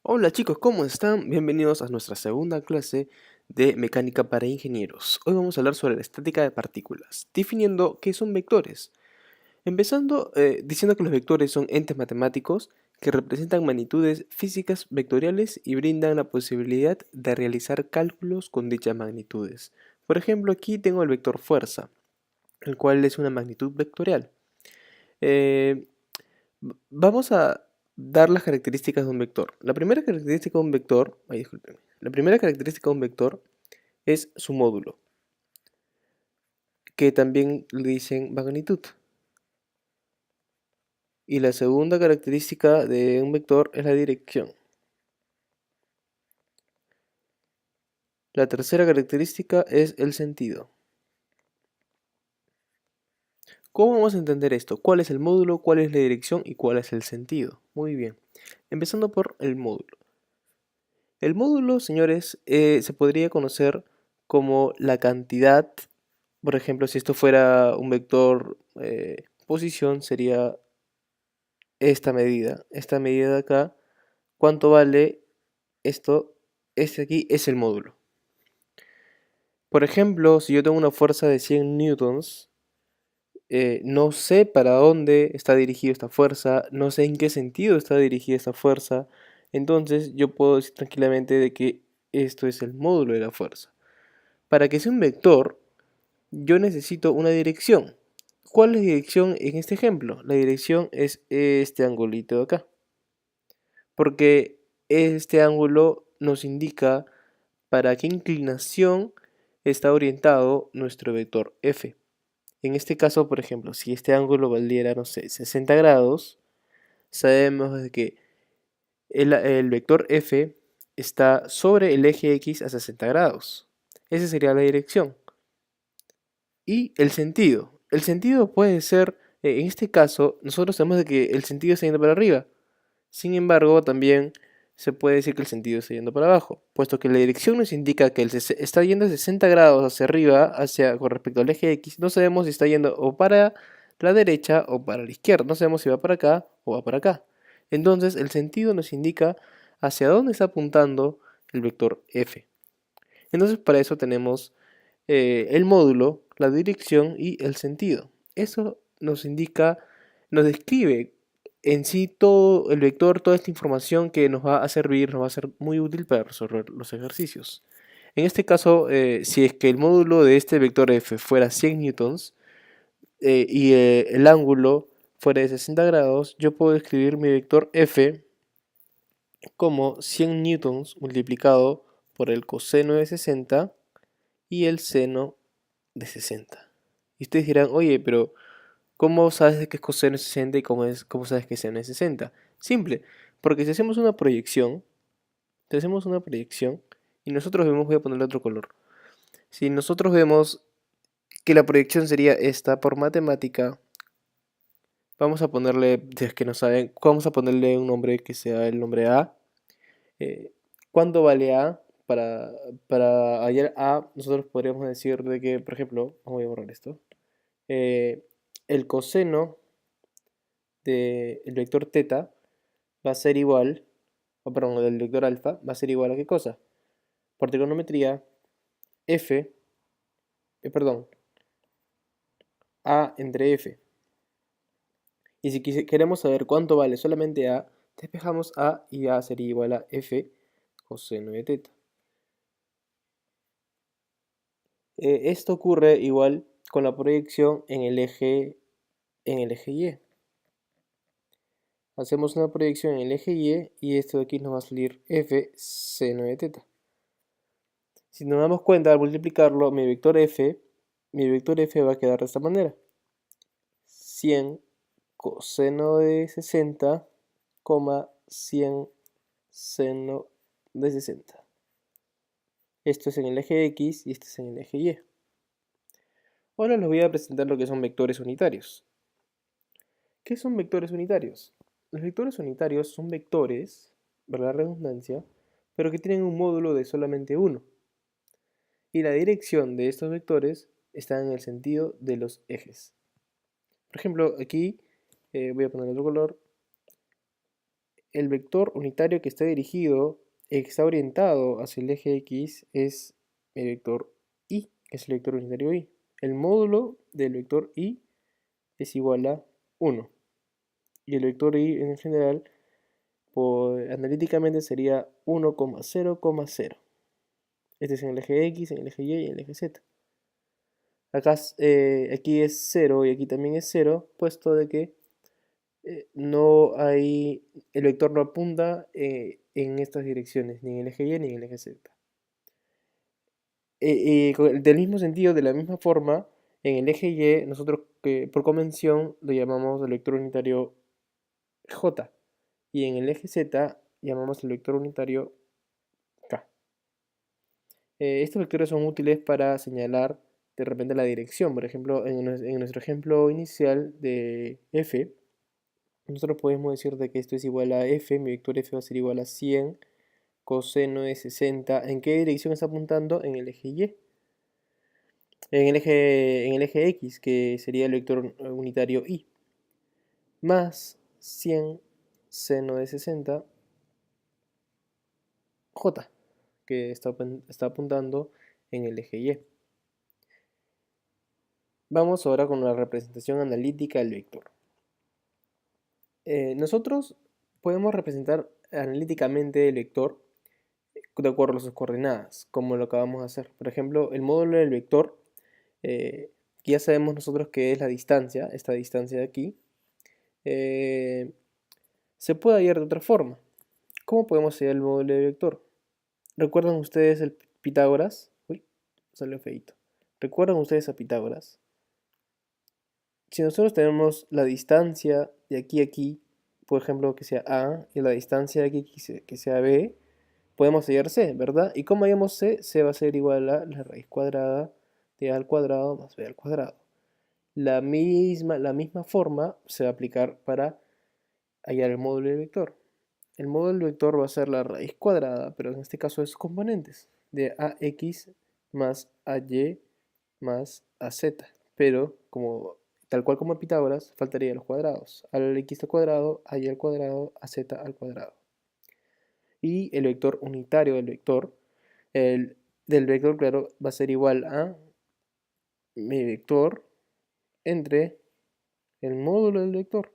Hola chicos, ¿cómo están? Bienvenidos a nuestra segunda clase de mecánica para ingenieros. Hoy vamos a hablar sobre la estática de partículas, definiendo qué son vectores. Empezando diciendo que los vectores son entes matemáticos que representan magnitudes físicas vectoriales y brindan la posibilidad de realizar cálculos con dichas magnitudes. Por ejemplo, aquí tengo el vector fuerza, el cual es una magnitud vectorial. Eh, Vamos a dar las características de un vector. La primera característica de un vector, discúlpenme. La primera característica de un vector es su módulo, que también le dicen magnitud. Y la segunda característica de un vector es la dirección. La tercera característica es el sentido. ¿Cómo vamos a entender esto? ¿Cuál es el módulo, cuál es la dirección y cuál es el sentido? Muy bien. Empezando por el módulo. El módulo, señores, se podría conocer como la cantidad. Por ejemplo, si esto fuera un vector posición, sería esta medida. Esta medida de acá, ¿cuánto vale esto? Este aquí es el módulo. Por ejemplo, si yo tengo una fuerza de 100 newtons, no sé para dónde está dirigida esta fuerza, no sé en qué sentido está dirigida esta fuerza, entonces yo puedo decir tranquilamente de que esto es el módulo de la fuerza. Para que sea un vector, yo necesito una dirección. ¿Cuál es la dirección en este ejemplo? La dirección es este angulito de acá, porque este ángulo nos indica para qué inclinación está orientado nuestro vector f. En este caso, por ejemplo, si este ángulo valiera, no sé, 60 grados, sabemos de que el vector f está sobre el eje x a 60 grados. Esa sería la dirección. Y el sentido. El sentido puede ser, en este caso, nosotros sabemos de que el sentido está yendo para arriba. Sin embargo, también se puede decir que el sentido está yendo para abajo, puesto que la dirección nos indica que está yendo a 60 grados hacia arriba, con respecto al eje X. No sabemos si está yendo o para la derecha o para la izquierda. No sabemos si va para acá o va para acá. Entonces, el sentido nos indica hacia dónde está apuntando el vector f. Entonces, para eso tenemos el módulo, la dirección y el sentido. Eso nos indica, nos describe en sí todo el vector, toda esta información que nos va a servir, nos va a ser muy útil para resolver los ejercicios. En este caso, si es que el módulo de este vector f fuera 100 newtons y el ángulo fuera de 60 grados, yo puedo escribir mi vector f como 100 newtons multiplicado por el coseno de 60 y el seno de 60. Y ustedes dirán, oye, pero ¿cómo sabes que es coseno de 60 y cómo sabes que es seno de 60? Simple, porque si hacemos una proyección, y nosotros vemos, voy a ponerle otro color. Si nosotros vemos que la proyección sería esta por matemática, vamos a ponerle, si es que no saben, vamos a ponerle un nombre que sea el nombre A. Eh, ¿Cuánto vale A? Para hallar A, nosotros podríamos decir de que, por ejemplo, voy a borrar esto. eh, el coseno del vector teta va a ser igual, o perdón, del vector alfa va a ser igual a qué cosa? Por trigonometría, f, perdón, a entre f. Y si queremos saber cuánto vale solamente a, despejamos a y a sería igual a f coseno de teta. Esto ocurre igual con la proyección en el eje y. Hacemos una proyección en el eje y esto de aquí nos va a salir f seno de teta. Si nos damos cuenta al multiplicarlo, mi vector f va a quedar de esta manera. 100 coseno de 60, 100 seno de 60. Esto es en el eje X y esto es en el eje Y. Ahora les voy a presentar lo que son vectores unitarios. ¿Qué son vectores unitarios? Los vectores unitarios son vectores, valga la redundancia, pero que tienen un módulo de solamente uno. Y la dirección de estos vectores está en el sentido de los ejes. Por ejemplo, aquí voy a poner otro color. el vector unitario que está dirigido, que está orientado hacia el eje X es el vector Y, que es el vector unitario Y. El módulo del vector Y es igual a 1. Y el vector Y en general, analíticamente sería 1,0,0. Este es en el eje X, en el eje Y y en el eje Z. Acá, aquí es 0 y aquí también es 0, puesto de que el vector no apunta en estas direcciones, ni en el eje Y ni en el eje Z. Del mismo sentido, de la misma forma, en el eje Y, nosotros por convención lo llamamos el vector unitario J, y en el eje Z llamamos el vector unitario K. Estos vectores son útiles para señalar de repente la dirección. Por ejemplo, en nuestro ejemplo inicial de F, nosotros podemos decir de que esto es igual a F, mi vector F va a ser igual a 100 coseno de 60. ¿En qué dirección está apuntando? En el eje Y. En el eje X, que sería el vector unitario Y, más 100 seno de 60 J, que está apuntando en el eje Y. Vamos ahora con la representación analítica del vector. Nosotros podemos representar analíticamente el vector de acuerdo a sus coordenadas, como lo acabamos de hacer. Por ejemplo, el módulo del vector, ya sabemos nosotros que es la distancia, esta distancia de aquí, se puede hallar de otra forma. ¿Cómo podemos hallar el módulo del vector? ¿Recuerdan ustedes el Pitágoras? Uy, salió feito. ¿Recuerdan ustedes a Pitágoras? Si nosotros tenemos la distancia de aquí a aquí, por ejemplo, que sea A, y la distancia de aquí que sea B, podemos hallar C, ¿verdad? ¿Y cómo hallamos C? C va a ser igual a la raíz cuadrada de A al cuadrado más B al cuadrado. La misma forma se va a aplicar para hallar el módulo del vector. El módulo del vector va a ser la raíz cuadrada, pero en este caso de sus componentes, de AX más AY más AZ. Pero, tal cual como en Pitágoras, faltarían los cuadrados. Al X al cuadrado, AY al cuadrado, AZ al cuadrado. Y el vector unitario del vector, claro, va a ser igual a mi vector entre el módulo del vector.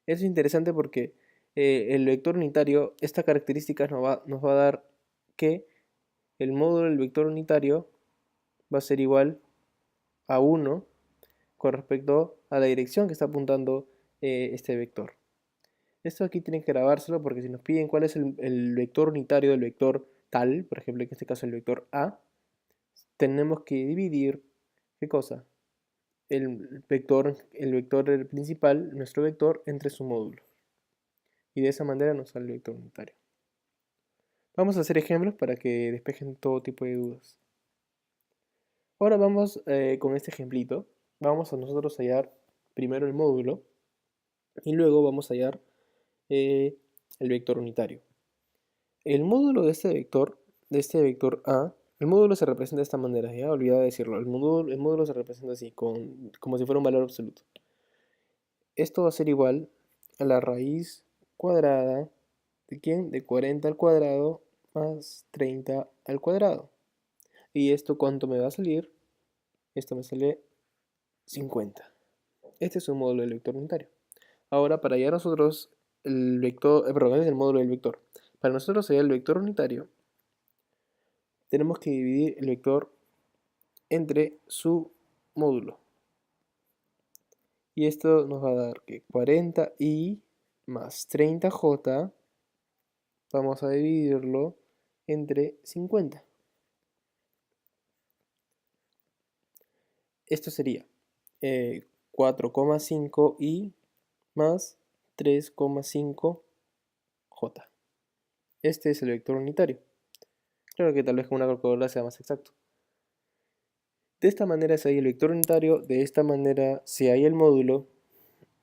Eso es interesante porque el vector unitario, esta característica nos va a dar que el módulo del vector unitario va a ser igual a 1 con respecto a la dirección que está apuntando este vector. Esto aquí tienen que grabárselo porque si nos piden cuál es el vector unitario del vector tal, por ejemplo en este caso el vector A, tenemos que dividir, ¿qué cosa? El vector principal, nuestro vector, entre su módulo. Y de esa manera nos sale el vector unitario. Vamos a hacer ejemplos para que despejen todo tipo de dudas. Ahora vamos con este ejemplito. Vamos a nosotros hallar primero el módulo y luego vamos a hallar el vector unitario. El módulo de este vector A, el módulo se representa de esta manera, ya olvidé decirlo. El módulo se representa así, como si fuera un valor absoluto. Esto va a ser igual a la raíz cuadrada ¿de quién? De 40 al cuadrado más 30 al cuadrado. ¿Y esto cuánto me va a salir? Esto me sale 50. Este es un módulo del vector unitario. Ahora, para hallar nosotros el vector, perdón, es el módulo del vector. Para nosotros hallar el vector unitario, tenemos que dividir el vector entre su módulo. Y esto nos va a dar que 40i más 30j, vamos a dividirlo entre 50. Esto sería 4,5i más 3,5j. Este es el vector unitario. Claro que tal vez con una calculadora sea más exacto. De esta manera se halla el vector unitario, de esta manera se halla el módulo,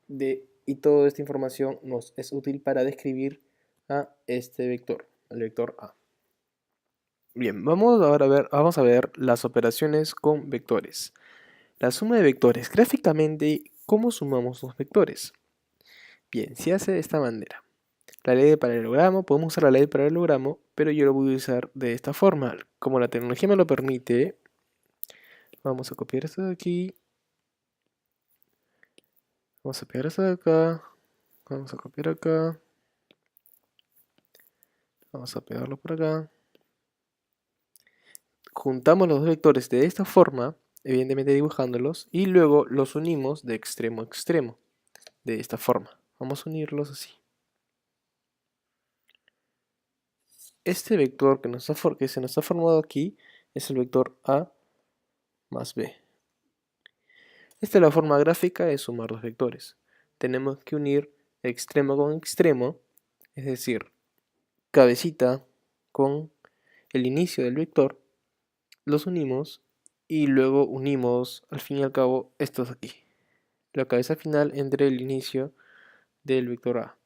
y toda esta información nos es útil para describir a este vector, al vector A. Bien, vamos a ver las operaciones con vectores. La suma de vectores. Gráficamente, ¿cómo sumamos los vectores? Bien, se hace de esta manera. La ley de paralelogramo, podemos usar la ley de paralelogramo, pero yo lo voy a usar de esta forma. Como la tecnología me lo permite, vamos a copiar esto de aquí. Vamos a pegar esto de acá. Vamos a copiar acá. Vamos a pegarlo por acá. Juntamos los dos vectores de esta forma, evidentemente dibujándolos, y luego los unimos de extremo a extremo, de esta forma. Vamos a unirlos así. Este vector que se nos ha formado aquí es el vector A más B. Esta es la forma gráfica de sumar dos vectores. Tenemos que unir extremo con extremo, es decir, cabecita con el inicio del vector, los unimos y luego unimos al fin y al cabo estos aquí. La cabeza final entre el inicio del vector A.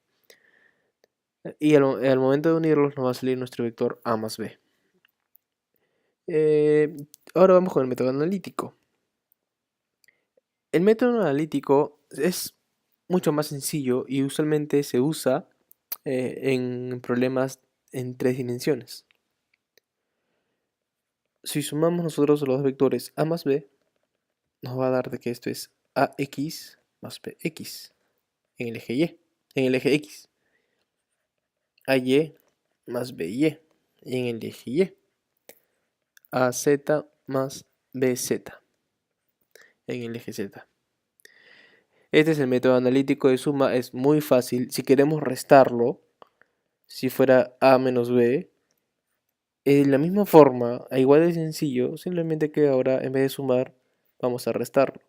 Y al momento de unirlos nos va a salir nuestro vector A más B. Ahora vamos con el método analítico. El método analítico es mucho más sencillo y usualmente se usa en problemas en tres dimensiones. Si sumamos nosotros los dos vectores A más B, nos va a dar de que esto es AX más BX en el eje Y, en el eje X. AY más BY en el eje Y. AZ más BZ en el eje Z. Este es el método analítico de suma, es muy fácil. Si queremos restarlo, si fuera A menos B, de la misma forma, igual de sencillo, simplemente que ahora en vez de sumar, vamos a restarlo.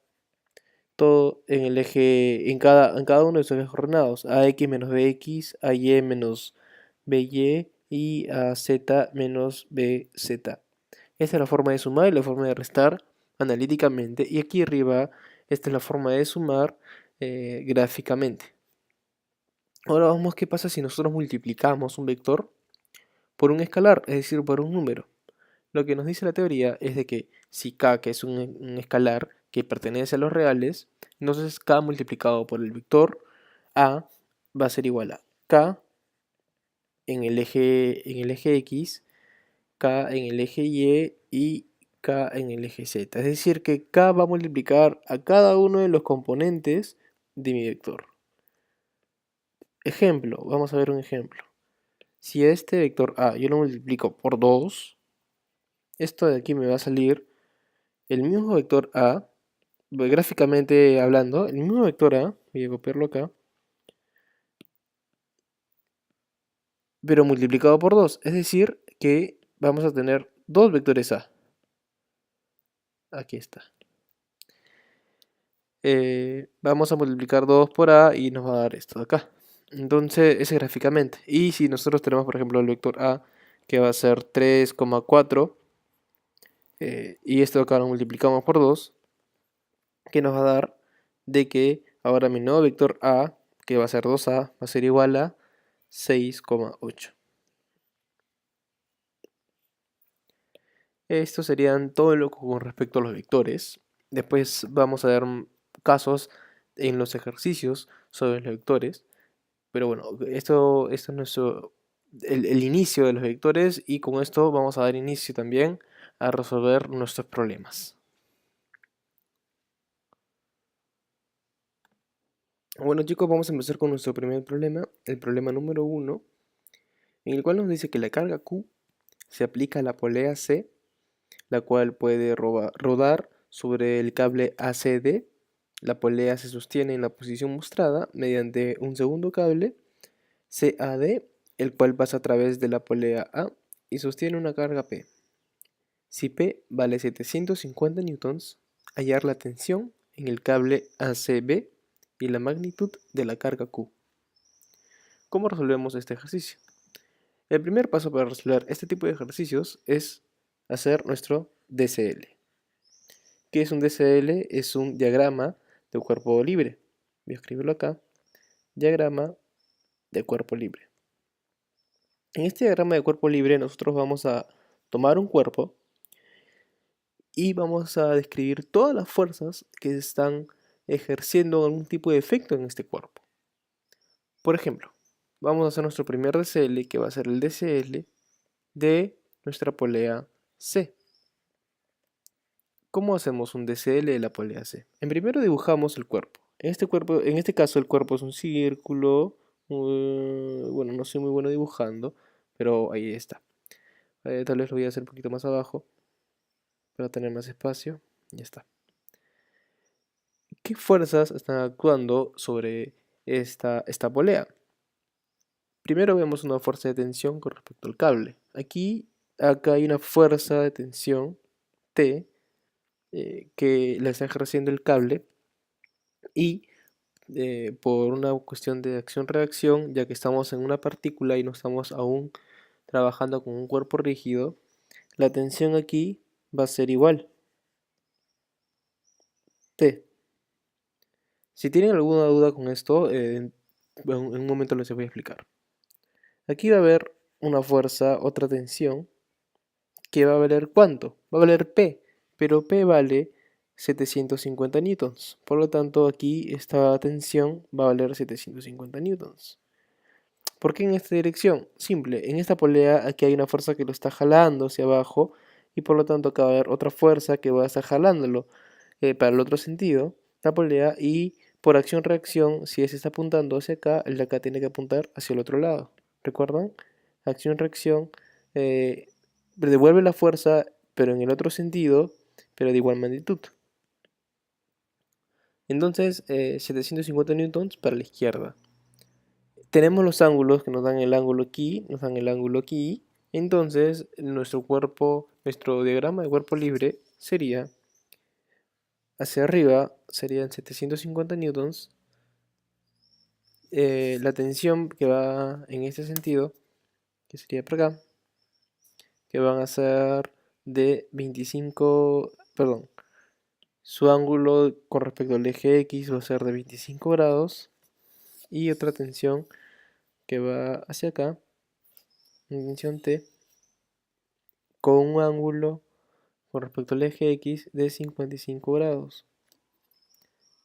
Todo en el eje, en cada uno de esos ejes ordenados. AX menos BX, AY menos BY y AZ menos BZ. Esta es la forma de sumar y la forma de restar analíticamente. Y aquí arriba, esta es la forma de sumar gráficamente. Ahora vamos qué pasa si nosotros multiplicamos un vector por un escalar, es decir, por un número. Lo que nos dice la teoría es de que si k, que es un escalar que pertenece a los reales, entonces k multiplicado por el vector a va a ser igual a k en el eje x, k en el eje y k en el eje z. Es decir, que k va a multiplicar a cada uno de los componentes de mi vector. Ejemplo, vamos a ver un ejemplo. Si este vector a yo lo multiplico por 2, esto de aquí me va a salir el mismo vector a, gráficamente hablando, el mismo vector a, voy a copiarlo acá, pero multiplicado por 2, es decir, que vamos a tener dos vectores a. Aquí está. Vamos a multiplicar 2 por a y nos va a dar esto de acá. Entonces, ese gráficamente. Y si nosotros tenemos, por ejemplo, el vector a, que va a ser 3,4, y esto de acá lo multiplicamos por 2, que nos va a dar de que ahora mi nuevo vector a, que va a ser 2a, va a ser igual a 6,8. Esto serían todo lo con respecto a los vectores. Después vamos a ver casos en los ejercicios sobre los vectores. Pero bueno, esto es el inicio de los vectores y con esto vamos a dar inicio también a resolver nuestros problemas. Bueno chicos, vamos a empezar con nuestro primer problema, el problema número 1, en el cual nos dice que la carga Q se aplica a la polea C, la cual puede rodar sobre el cable ACD. La polea se sostiene en la posición mostrada mediante un segundo cable CAD, el cual pasa a través de la polea A y sostiene una carga P. Si P vale 750 newtons, hallar la tensión en el cable ACB y la magnitud de la carga Q. ¿Cómo resolvemos este ejercicio? El primer paso para resolver este tipo de ejercicios es hacer nuestro DCL. ¿Qué es un DCL? Es un diagrama de cuerpo libre. Voy a escribirlo acá. Diagrama de cuerpo libre. En este diagrama de cuerpo libre nosotros vamos a tomar un cuerpo y vamos a describir todas las fuerzas que están ejerciendo algún tipo de efecto en este cuerpo. Por ejemplo, vamos a hacer nuestro primer DCL, que va a ser el DCL de nuestra polea C. ¿Cómo hacemos un DCL de la polea C? En primero dibujamos el cuerpo. En este caso el cuerpo es un círculo. Bueno, no soy muy bueno dibujando, pero ahí está. Tal vez lo voy a hacer un poquito más abajo para tener más espacio. Ya está. ¿Qué fuerzas están actuando sobre esta polea? Primero vemos una fuerza de tensión con respecto al cable. Acá hay una fuerza de tensión T que la está ejerciendo el cable y por una cuestión de acción-reacción, ya que estamos en una partícula y no estamos aún trabajando con un cuerpo rígido, la tensión aquí va a ser igual, T. Si tienen alguna duda con esto, en un momento les voy a explicar. Aquí va a haber una fuerza, otra tensión, que va a valer ¿cuánto? Va a valer P, pero P vale 750 newtons. Por lo tanto, aquí esta tensión va a valer 750 newtons. ¿Por qué en esta dirección? Simple, en esta polea aquí hay una fuerza que lo está jalando hacia abajo y por lo tanto acá va a haber otra fuerza que va a estar jalándolo para el otro sentido, la polea, y por acción-reacción, si ese está apuntando hacia acá, el de acá tiene que apuntar hacia el otro lado. ¿Recuerdan? Acción-reacción devuelve la fuerza, pero en el otro sentido, pero de igual magnitud. Entonces, 750 newtons para la izquierda. Tenemos los ángulos que nos dan el ángulo aquí, nos dan el ángulo aquí. Entonces, nuestro diagrama de cuerpo libre sería, hacia arriba serían 750 newtons. La tensión que va en este sentido, que sería por acá, que van a ser de 25, perdón, su ángulo con respecto al eje X va a ser de 25 grados. Y otra tensión que va hacia acá, una tensión T, con un ángulo con respecto al eje X de 55 grados.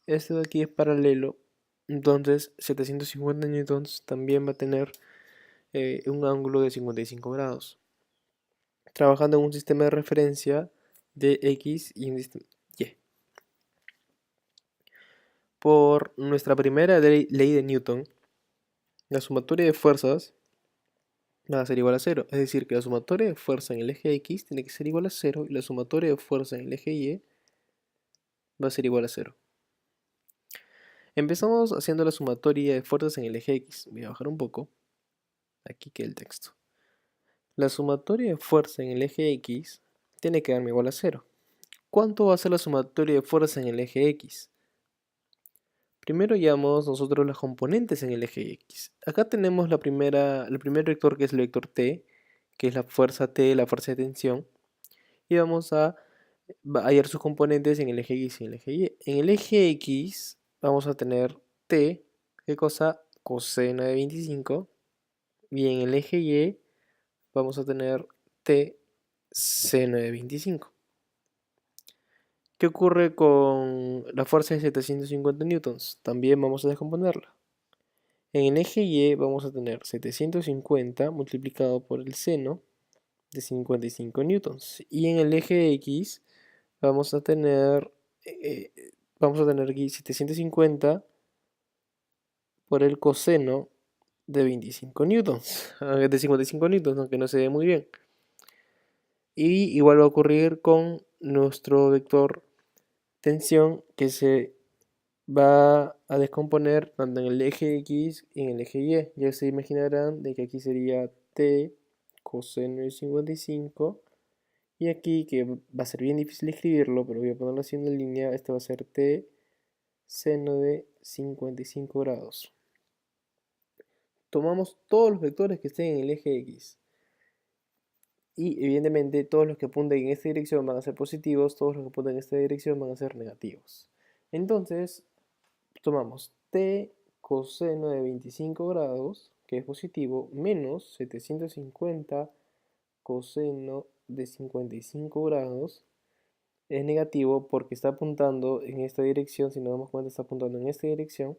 Este de aquí es paralelo, entonces 750 newtons también va a tener un ángulo de 55 grados. Trabajando en un sistema de referencia de X y un sistema Y. Por nuestra primera ley de Newton, la sumatoria de fuerzas va a ser igual a 0. Es decir, que la sumatoria de fuerza en el eje X tiene que ser igual a 0 y la sumatoria de fuerza en el eje Y va a ser igual a 0. Empezamos haciendo la sumatoria de fuerzas en el eje X. Voy a bajar un poco. Aquí queda el texto. La sumatoria de fuerza en el eje X tiene que darme igual a 0. ¿Cuánto va a ser la sumatoria de fuerza en el eje X? Primero llevamos nosotros las componentes en el eje X. Acá tenemos el primer vector, que es el vector T, que es la fuerza T, la fuerza de tensión. Y vamos a hallar sus componentes en el eje X y en el eje Y. En el eje X vamos a tener T, ¿qué cosa? Coseno de 25. Y en el eje Y vamos a tener T, seno de 25. ¿Qué ocurre con la fuerza de 750 newtons? También vamos a descomponerla. En el eje Y vamos a tener 750 multiplicado por el seno de 55 newtons. Y en el eje X vamos a tener, eh, aquí 750 por el coseno de 25 newtons, de 55 newtons, aunque no se ve muy bien. Y igual va a ocurrir con nuestro vector tensión, que se va a descomponer tanto en el eje X y en el eje Y. Ya se imaginarán de que aquí sería T coseno de 55. Y aquí, que va a ser bien difícil escribirlo, pero voy a ponerlo así en la línea, este va a ser T seno de 55 grados. Tomamos todos los vectores que estén en el eje X. Y evidentemente todos los que apunten en esta dirección van a ser positivos, todos los que apunten en esta dirección van a ser negativos. Entonces, tomamos T coseno de 25 grados, que es positivo, menos 750 coseno de 55 grados, es negativo porque está apuntando en esta dirección. Si nos damos cuenta, está apuntando en esta dirección.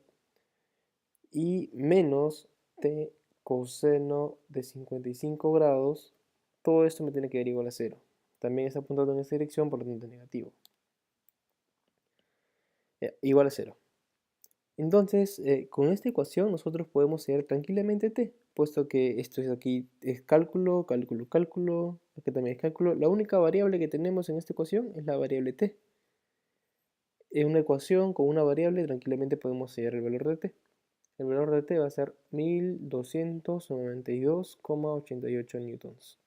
y menos t coseno de 55 grados, todo esto me tiene que dar igual a 0. También está apuntando en esta dirección, por lo tanto negativo. Igual a 0. Entonces, con esta ecuación nosotros podemos hallar tranquilamente t, puesto que esto es aquí es cálculo, cálculo, cálculo, aquí también es cálculo. La única variable que tenemos en esta ecuación es la variable t. En una ecuación con una variable tranquilamente podemos hallar el valor de t. El valor de t va a ser 1292,88 newtons.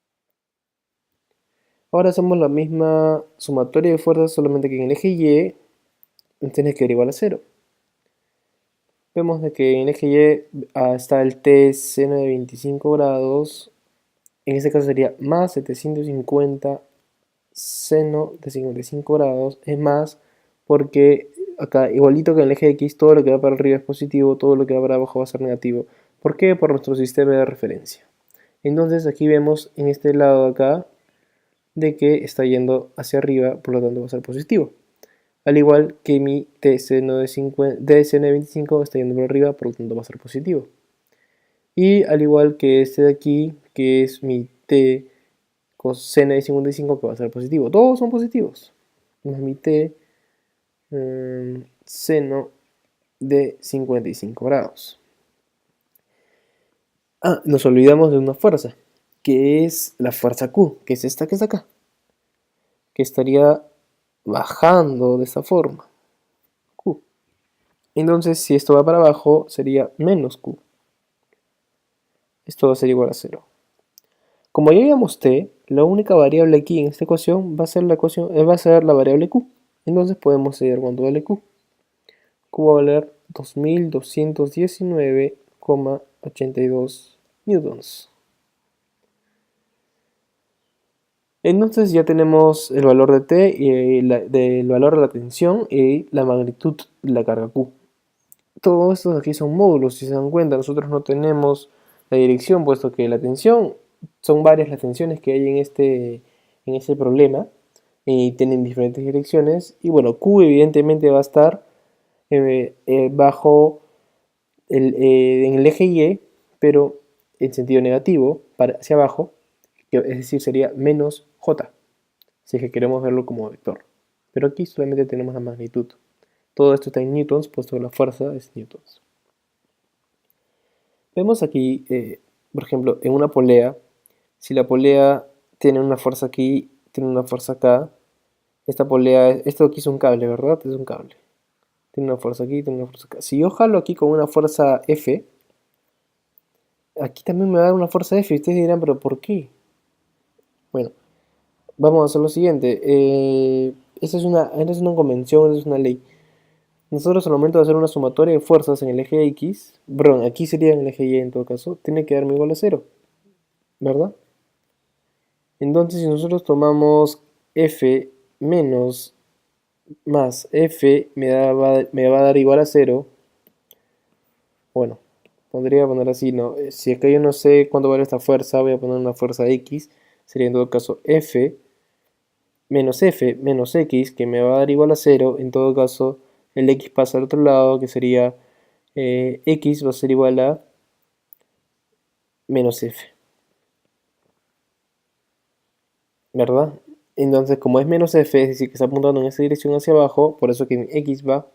Ahora hacemos la misma sumatoria de fuerzas, solamente que en el eje Y tiene que dar igual a 0. Vemos de que en el eje Y está el t seno de 25 grados. En este caso sería más 750 seno de 55 grados. Es más porque acá, igualito que en el eje X, todo lo que va para arriba es positivo, todo lo que va para abajo va a ser negativo. ¿Por qué? Por nuestro sistema de referencia. Entonces aquí vemos en este lado de acá de que está yendo hacia arriba, por lo tanto va a ser positivo. Al igual que mi t seno de 25 está yendo por arriba, por lo tanto va a ser positivo. Y al igual que este de aquí, que es mi t coseno de 55, que va a ser positivo. Todos son positivos. Más mi t seno de 55 grados. Nos olvidamos de una fuerza, que es la fuerza Q, que es esta que está acá, que estaría bajando de esta forma, Q. Entonces, si esto va para abajo, sería menos Q. Esto va a ser igual a 0. Como ya vimos t, la única variable aquí en esta ecuación va a ser la variable Q. Entonces podemos hallar cuánto vale Q. Q va a valer 2219,82 newtons. Entonces ya tenemos el valor de t y el valor de la tensión y la magnitud de la carga Q. Todos estos aquí son módulos, si se dan cuenta, nosotros no tenemos la dirección, puesto que la tensión, son varias las tensiones que hay en este problema, y tienen diferentes direcciones, y bueno, Q evidentemente va a estar bajo en el eje Y, pero en sentido negativo, hacia abajo, es decir, sería menos J, si es que queremos verlo como vector. Pero aquí solamente tenemos la magnitud. Todo esto está en newtons, puesto que la fuerza es newtons. Vemos aquí, por ejemplo, en una polea, si la polea tiene una fuerza aquí, tiene una fuerza acá, esta polea, esto aquí es un cable, ¿verdad? Es un cable. Tiene una fuerza aquí, tiene una fuerza acá. Si yo jalo aquí con una fuerza F, aquí también me va a dar una fuerza F, y ustedes dirán, ¿pero por qué? Bueno, vamos a hacer lo siguiente. Esta es una convención, esta es una ley. Nosotros al momento de hacer una sumatoria de fuerzas en el eje X, perdón, aquí sería en el eje Y en todo caso, tiene que darme igual a 0, ¿verdad? Entonces si nosotros tomamos F menos más F me va a dar igual a 0, bueno, podría poner así, ¿no? Si es que yo no sé cuánto vale esta fuerza, voy a poner una fuerza X, sería en todo caso F menos X, que me va a dar igual a 0, en todo caso el X pasa al otro lado, que sería X va a ser igual a menos F, ¿verdad? Entonces, como es menos F, es decir, que está apuntando en esa dirección hacia abajo, por eso que X va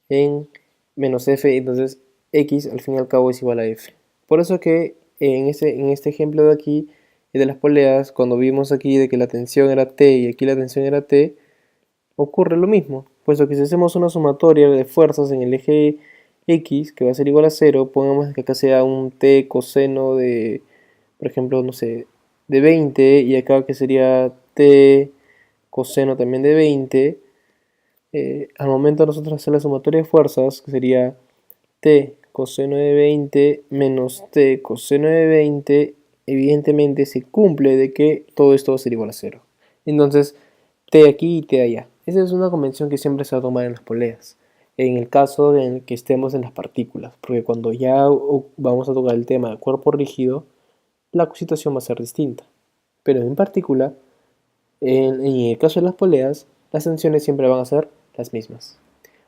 en menos F, entonces X al fin y al cabo es igual a F. Por eso que en este ejemplo de aquí, de las poleas, cuando vimos aquí de que la tensión era T y aquí la tensión era T, ocurre lo mismo, puesto que si hacemos una sumatoria de fuerzas en el eje X, que va a ser igual a 0, pongamos que acá sea un T coseno de, por ejemplo, no sé, de 20, y acá que sería T coseno también de 20, al momento de nosotros hacer la sumatoria de fuerzas, que sería T coseno de 20 menos T coseno de 20, evidentemente se cumple de que todo esto va a ser igual a 0. Entonces, T aquí y T allá. Esa es una convención que siempre se va a tomar en las poleas, en el caso en que estemos en las partículas, porque cuando ya vamos a tocar el tema del cuerpo rígido, la situación va a ser distinta. Pero en particular, en el caso de las poleas, las tensiones siempre van a ser las mismas.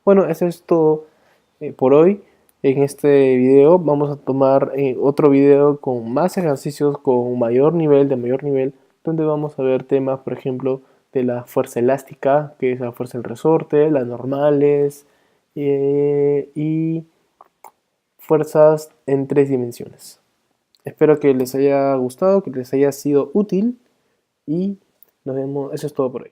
Bueno, eso es todo por hoy. En este video vamos a tomar otro video con más ejercicios, con mayor nivel, donde vamos a ver temas, por ejemplo, de la fuerza elástica, que es la fuerza del resorte, las normales y fuerzas en 3 dimensiones. Espero que les haya gustado, que les haya sido útil y nos vemos. Eso es todo por hoy.